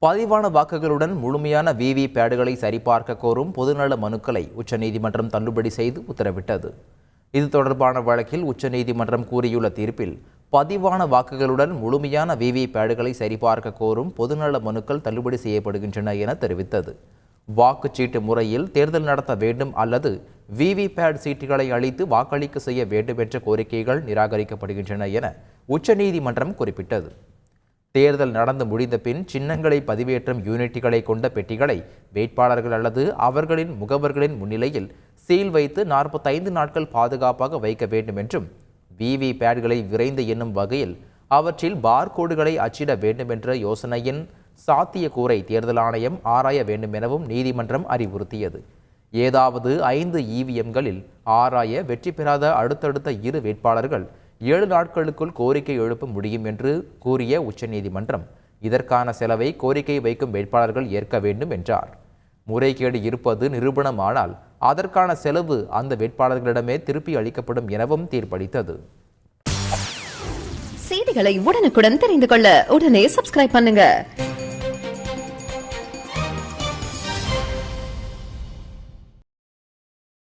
பதிவான வாக்குகளுடன் முழுமையான விவி-பேடுகளை சரிபார்க்க கோரும் பொதுநல மனுக்களை உச்சநீதிமன்றம் தள்ளுபடி செய்து உத்தரவிட்டது. இது தொடர்பான வழக்கில் உச்சநீதிமன்றம் கூறியுள்ள தீர்ப்பில், பதிவான வாக்குகளுடன் முழுமையான விவி-பேடுகளை சரிபார்க்க கோரும் பொதுநல மனுக்கள் தள்ளுபடி செய்யப்படுகின்றன என தெரிவித்தது. வாக்குச்சீட்டு முறையில் தேர்தல் நடத்த வேண்டும் அல்லது விவி-பேட் சீட்டுகளை அளித்து வாக்களிக்க செய்ய வேண்டும் என்ற கோரிக்கைகள் நிராகரிக்கப்படுகின்றன என உச்சநீதிமன்றம் குறிப்பிட்டது. தேர்தல் நடந்து முடிந்த பின் சின்னங்களை பதிவேற்றும் யூனிட்டுகளை கொண்ட பெட்டிகளை வேட்பாளர்கள் அல்லது அவர்களின் முகவர்களின் முன்னிலையில் சீல் வைத்து 45 நாட்கள் பாதுகாப்பாக வைக்க வேண்டும் என்றும், விவி-பேட்களை விரைந்து எண்ணும் வகையில் அவற்றில் பார்கோடுகளை அச்சிட வேண்டும் என்ற யோசனையின் சாத்தியக்கூறை தேர்தல் ஆணையம் ஆராய வேண்டும் எனவும் நீதிமன்றம் அறிவுறுத்தியது. ஏதாவது 5 இவிஎம்களில் ஆராய வெற்றி பெறாத அடுத்தடுத்த 2 வேட்பாளர்கள் 7 நாட்களுக்குள் கோரிக்கை எழுப்ப முடியும் என்று கூறிய உச்சநீதிமன்றம், இதற்கான செலவை கோரிக்கை வைக்கும் வேட்பாளர்கள் ஏற்க வேண்டும் என்றார். முறைகேடு இருப்பது நிரூபணமானால் அதற்கான செலவு அந்த வேட்பாளர்களிடமே திருப்பி அளிக்கப்படும் எனவும் தீர்ப்பளித்தது. செய்திகளை உடனுக்குடன் தெரிந்து கொள்ள உடனே சப்ஸ்கிரைப் பண்ணுங்க.